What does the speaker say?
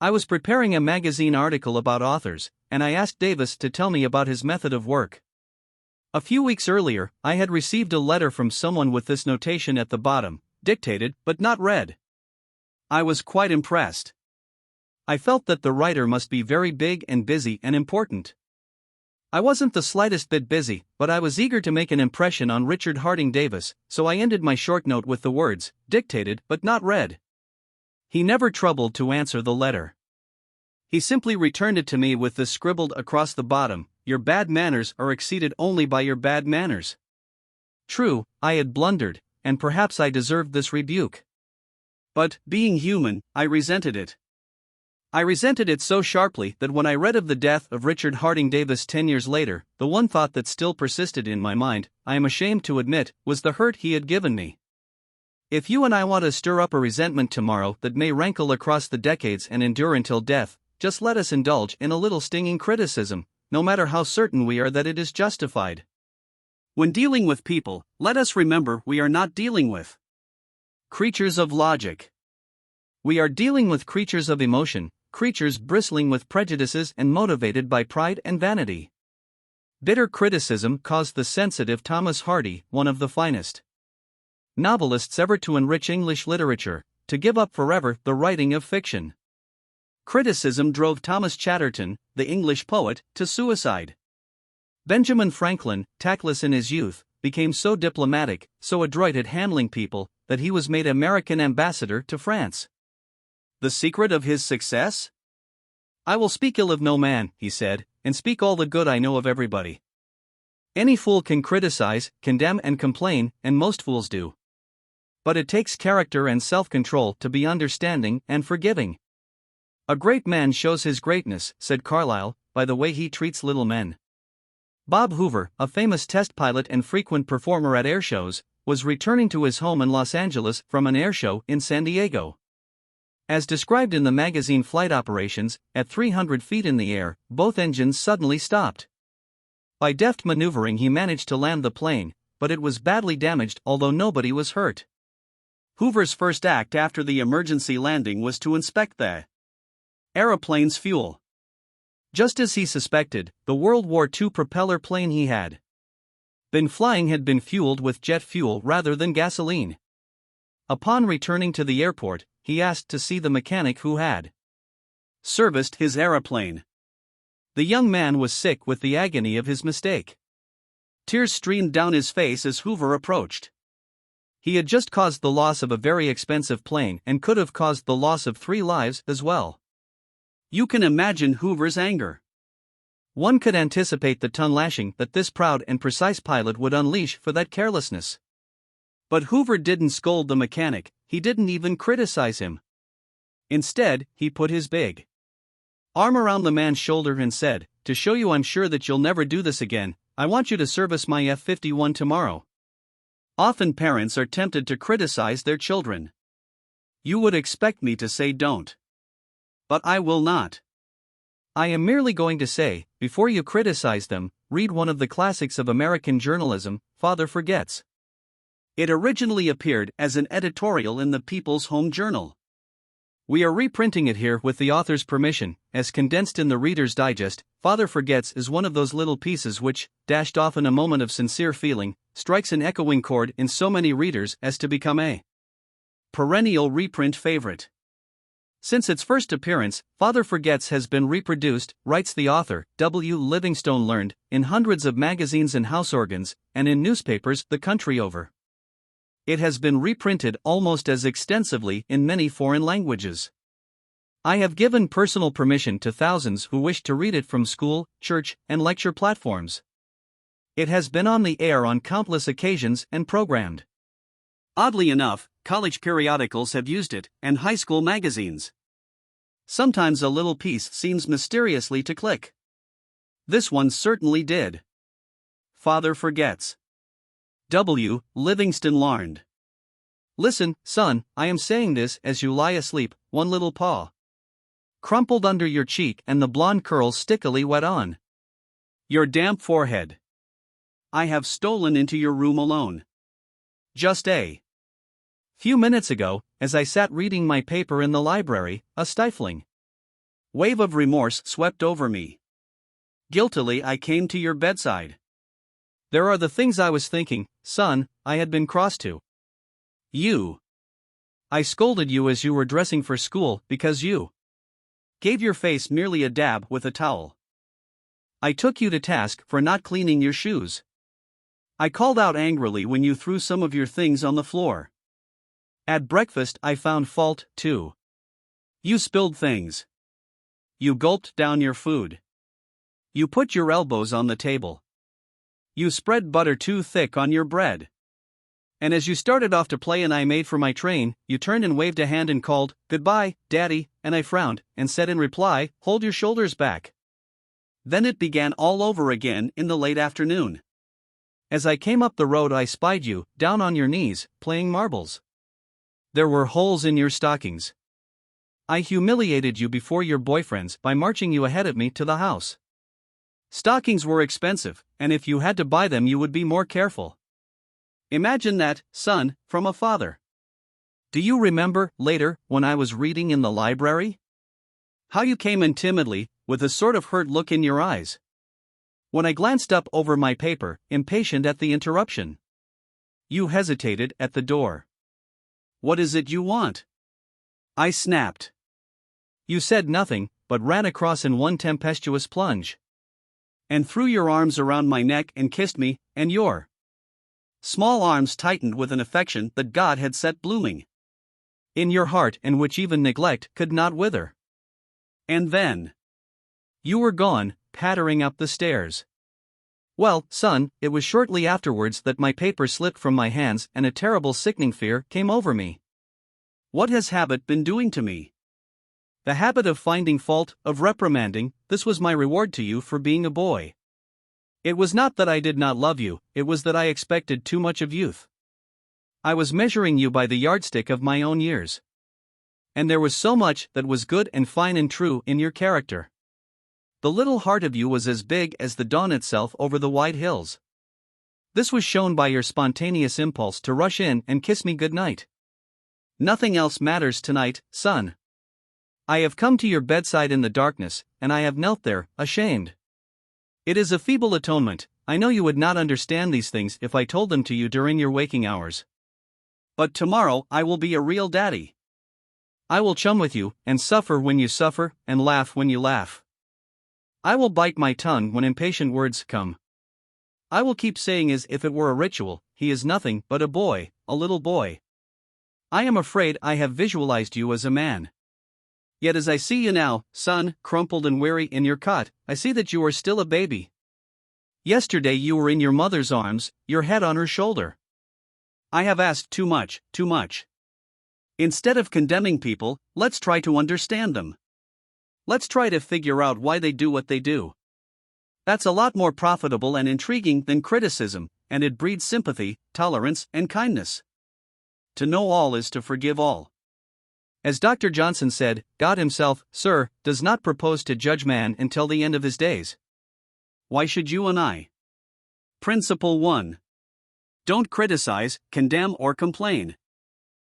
I was preparing a magazine article about authors, and I asked Davis to tell me about his method of work. A few weeks earlier, I had received a letter from someone with this notation at the bottom: dictated but not read. I was quite impressed. I felt that the writer must be very big and busy and important. I wasn't the slightest bit busy, but I was eager to make an impression on Richard Harding Davis, so I ended my short note with the words, dictated but not read. He never troubled to answer the letter. He simply returned it to me with this scribbled across the bottom: your bad manners are exceeded only by your bad manners. True, I had blundered, and perhaps I deserved this rebuke. But, being human, I resented it. I resented it so sharply that when I read of the death of Richard Harding Davis 10 years later, the one thought that still persisted in my mind, I am ashamed to admit, was the hurt he had given me. If you and I want to stir up a resentment tomorrow that may rankle across the decades and endure until death, just let us indulge in a little stinging criticism, no matter how certain we are that it is justified. When dealing with people, let us remember we are not dealing with creatures of logic. We are dealing with creatures of emotion, creatures bristling with prejudices and motivated by pride and vanity. Bitter criticism caused the sensitive Thomas Hardy, one of the finest novelists ever to enrich English literature, to give up forever the writing of fiction. Criticism drove Thomas Chatterton, the English poet, to suicide. Benjamin Franklin, tactless in his youth, became so diplomatic, so adroit at handling people, that he was made American ambassador to France. The secret of his success? I will speak ill of no man, he said, and speak all the good I know of everybody. Any fool can criticize, condemn and complain, and most fools do. But it takes character and self-control to be understanding and forgiving. A great man shows his greatness, said Carlyle, by the way he treats little men. Bob Hoover, a famous test pilot and frequent performer at airshows, was returning to his home in Los Angeles from an airshow in San Diego. As described in the magazine Flight Operations, at 300 feet in the air, both engines suddenly stopped. By deft maneuvering he managed to land the plane, but it was badly damaged, although nobody was hurt. Hoover's first act after the emergency landing was to inspect the aeroplane's fuel. Just as he suspected, the World War II propeller plane he had been flying had been fueled with jet fuel rather than gasoline. Upon returning to the airport, he asked to see the mechanic who had serviced his aeroplane. The young man was sick with the agony of his mistake. Tears streamed down his face as Hoover approached. He had just caused the loss of a very expensive plane and could have caused the loss of 3 lives as well. You can imagine Hoover's anger. One could anticipate the tongue-lashing that this proud and precise pilot would unleash for that carelessness. But Hoover didn't scold the mechanic, he didn't even criticize him. Instead, he put his big arm around the man's shoulder and said, "To show you I'm sure that you'll never do this again, I want you to service my F-51 tomorrow." Often parents are tempted to criticize their children. You would expect me to say don't. But I will not. I am merely going to say, before you criticize them, read one of the classics of American journalism, Father Forgets. It originally appeared as an editorial in the People's Home Journal. We are reprinting it here with the author's permission, as condensed in the Reader's Digest. Father Forgets is one of those little pieces which, dashed off in a moment of sincere feeling, strikes an echoing chord in so many readers as to become a perennial reprint favorite. Since its first appearance, Father Forgets has been reproduced, writes the author, W. Livingstone Learned, in hundreds of magazines and house organs, and in newspapers the country over. It has been reprinted almost as extensively in many foreign languages. I have given personal permission to thousands who wish to read it from school, church, and lecture platforms. It has been on the air on countless occasions and programmed. Oddly enough, college periodicals have used it, and high school magazines. Sometimes a little piece seems mysteriously to click. This one certainly did. Father Forgets. W. Livingston Larned. Listen, son, I am saying this as you lie asleep, one little paw crumpled under your cheek and the blonde curls stickily wet on your damp forehead. I have stolen into your room alone. Just a few minutes ago, as I sat reading my paper in the library, a stifling Wave of remorse swept over me. Guiltily I came to your bedside. There are the things I was thinking, son, I had been cross to you. I scolded you as you were dressing for school because you gave your face merely a dab with a towel. I took you to task for not cleaning your shoes. I called out angrily when you threw some of your things on the floor. At breakfast I found fault, too. You spilled things. You gulped down your food. You put your elbows on the table. You spread butter too thick on your bread. And as you started off to play and I made for my train, you turned and waved a hand and called, "Goodbye, Daddy," and I frowned, and said in reply, "Hold your shoulders back." Then it began all over again in the late afternoon. As I came up the road I spied you, down on your knees, playing marbles. There were holes in your stockings. I humiliated you before your boyfriends by marching you ahead of me to the house. Stockings were expensive, and if you had to buy them you would be more careful. Imagine that, son, from a father. Do you remember, later, when I was reading in the library? How you came in timidly, with a sort of hurt look in your eyes. When I glanced up over my paper, impatient at the interruption. You hesitated at the door. "What is it you want?" I snapped. You said nothing, but ran across in one tempestuous plunge. And threw your arms around my neck and kissed me, and your small arms tightened with an affection that God had set blooming in your heart and which even neglect could not wither. And then you were gone, pattering up the stairs. Well, son, it was shortly afterwards that my paper slipped from my hands and a terrible sickening fear came over me. What has habit been doing to me? The habit of finding fault, of reprimanding, this was my reward to you for being a boy. It was not that I did not love you, it was that I expected too much of youth. I was measuring you by the yardstick of my own years. And there was so much that was good and fine and true in your character. The little heart of you was as big as the dawn itself over the wide hills. This was shown by your spontaneous impulse to rush in and kiss me good night. Nothing else matters tonight, son. I have come to your bedside in the darkness, and I have knelt there, ashamed. It is a feeble atonement. I know you would not understand these things if I told them to you during your waking hours. But tomorrow I will be a real daddy. I will chum with you, and suffer when you suffer, and laugh when you laugh. I will bite my tongue when impatient words come. I will keep saying as if it were a ritual, he is nothing but a boy, a little boy. I am afraid I have visualized you as a man. Yet as I see you now, son, crumpled and weary in your cot, I see that you are still a baby. Yesterday you were in your mother's arms, your head on her shoulder. I have asked too much, too much. Instead of condemning people, let's try to understand them. Let's try to figure out why they do what they do. That's a lot more profitable and intriguing than criticism, and it breeds sympathy, tolerance, and kindness. To know all is to forgive all. As Dr. Johnson said, God himself, sir, does not propose to judge man until the end of his days. Why should you and I? Principle 1. Don't criticize, condemn or complain.